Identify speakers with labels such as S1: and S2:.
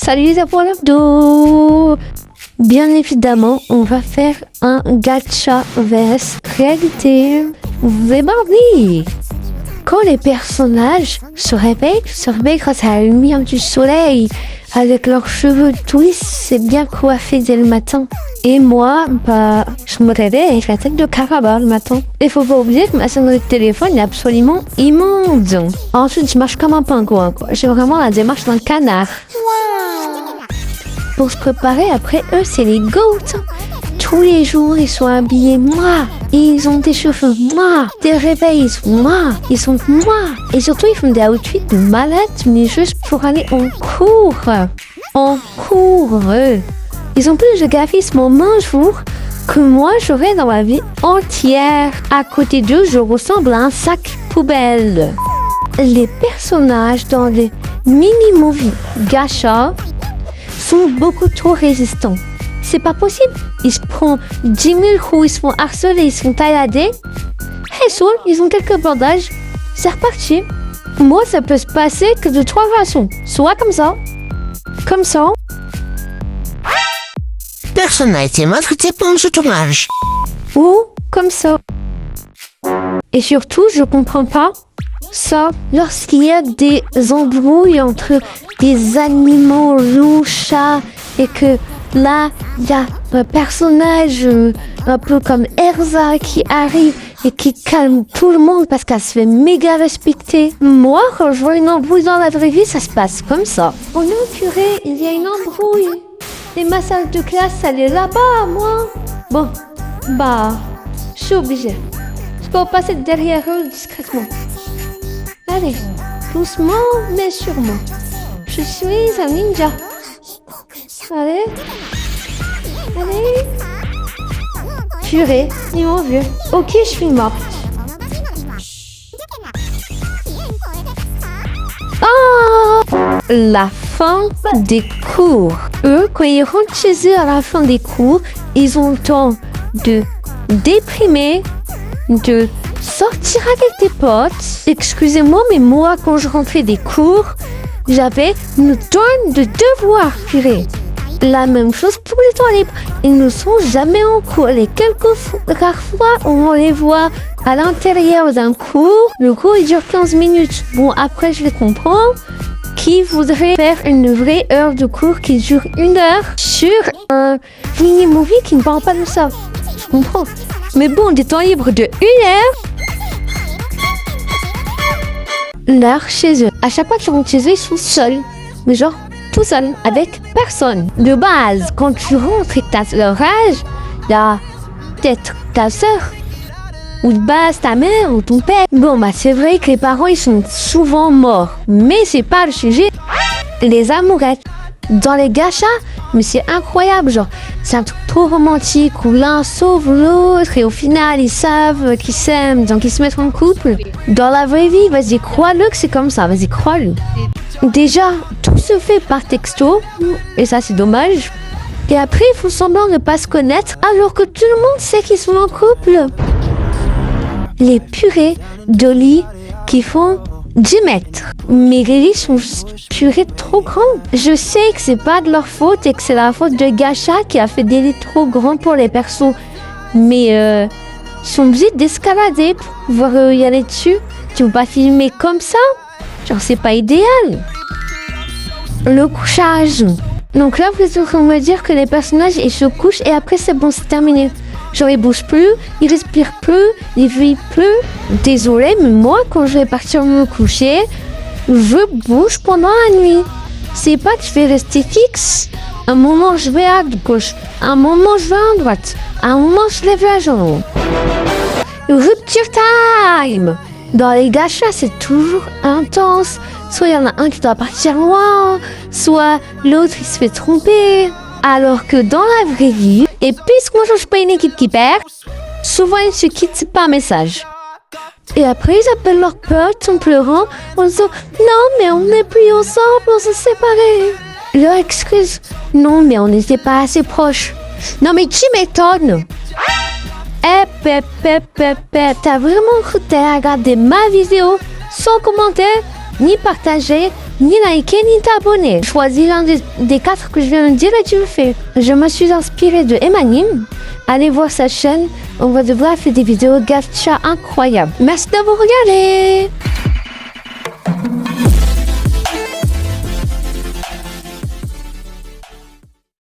S1: Salut les apôtres d'eau. Bien évidemment, on va faire un gacha vs réalité. Mais mardi, quand les personnages se réveillent grâce à la lumière du soleil, avec leurs cheveux twistés, c'est bien coiffé dès le matin. Et moi, je me réveille avec la tête de Caraba le matin. Et faut pas oublier que ma sonnerie de téléphone est absolument immonde. Ensuite, je marche comme un pingouin, quoi. J'ai vraiment la démarche d'un canard. Pour se préparer, après eux, c'est les goats. Tous les jours, ils sont habillés moi. Ils ont des cheveux moi. Des réveils moi. Ils sont moi. Et surtout, ils font des outfits de malades, mais juste pour aller en cours. En cours. Ils ont plus de graphisme en un jour que moi, j'aurais dans ma vie entière. À côté d'eux, je ressemble à un sac poubelle. Les personnages dans les mini-movies gacha sont beaucoup trop résistants. C'est pas possible. Ils se prennent 10 000 coups, ils se font harceler, ils se font taillader. Et soul, ils ont quelques bandages. C'est reparti. Moi, ça peut se passer que de 3 façons. Soit comme ça.
S2: Personnalité mode d'éponge tournage.
S1: Ou comme ça. Et surtout, je comprends pas ça lorsqu'il y a des embrouilles entre des animaux louches et que là, il y a un personnage un peu comme Erza qui arrive et qui calme tout le monde parce qu'elle se fait méga respecter. Moi, quand je vois une embrouille dans la vraie vie, ça se passe comme ça. Oh non, purée, il y a une embrouille. Et ma salle de classe, elle est là-bas, moi. Bon, je suis obligée. Je peux passer derrière eux discrètement. Allez, doucement mais sûrement. Je suis un ninja. Allez. Purée, ils m'ont vu. Ok, je suis morte. La fin des cours. Eux, quand ils rentrent chez eux à la fin des cours, ils ont le temps de déprimer, de sortir avec des potes. Excusez-moi, mais moi, quand je rentrais des cours, j'avais une tonne de devoirs, purée. La même chose pour les temps libres. Ils ne sont jamais en cours. Les quelques rares fois où on les voit à l'intérieur d'un cours, le cours il dure 15 minutes. Bon, après, je les comprends. Qui voudrait faire une vraie heure de cours qui dure 1 heure sur un mini-movie qui ne parle pas de ça? Je comprends. Mais bon, des temps libres de 1 heure. L'heure chez eux. À chaque fois qu'ils rentrent chez eux, ils sont seuls. Mais genre, tout seul, avec personne. De base, quand tu rentres et que t'as leur âge, il y a peut-être ta soeur, ou de base ta mère, ou ton père. Bon, c'est vrai que les parents, ils sont souvent morts. Mais c'est pas le sujet. Les amourettes. Dans les gachas, mais c'est incroyable, genre, c'est un truc trop romantique où l'un sauve l'autre et au final, ils savent qu'ils s'aiment, donc ils se mettent en couple. Dans la vraie vie, vas-y, crois-le que c'est comme ça, vas-y, crois-le. Déjà, tout se fait par texto, et ça, c'est dommage. Et après, ils font semblant de ne pas se connaître, alors que tout le monde sait qu'ils sont en couple. Les purées de lit qui font 10 mètres. Mais les lits sont purées trop grands. Je sais que c'est pas de leur faute et que c'est la faute de Gacha qui a fait des lits trop grands pour les persos. Mais ils sont obligés d'escalader pour pouvoir y aller dessus. Tu veux pas filmer comme ça? Genre c'est pas idéal. Le couchage. Donc là vous êtes en train de me dire que les personnages ils se couchent et après c'est bon, c'est terminé. Genre ils bougent plus, ils respirent plus, ils vivent plus. Désolé, mais moi quand je vais partir me coucher, je bouge pendant la nuit. C'est pas que je vais rester fixe. Un moment je vais à gauche, un moment je vais à droite, un moment je lève la jambe. Rupture time. Dans les gachas c'est toujours intense. Soit il y en a un qui doit partir loin, soit l'autre il se fait tromper. Alors que dans la vraie vie, et puisqu'on ne change pas une équipe qui perd, souvent ils se quittent par message. Et après ils appellent leurs potes en pleurant, en disant « Non mais on n'est plus ensemble, on s'est séparés ». Leur excuse « Non mais on n'était pas assez proches ». Non mais tu m'étonnes. T'as vraiment cru que t'allais regarder ma vidéo sans commentaire? ni partager, ni liker, ni t'abonner. Choisis l'un des 4 que je viens de dire et tu le fais. Je me suis inspirée de Emanim. Allez voir sa chaîne, on va devoir faire des vidéos gacha incroyables. Merci d'avoir regardé.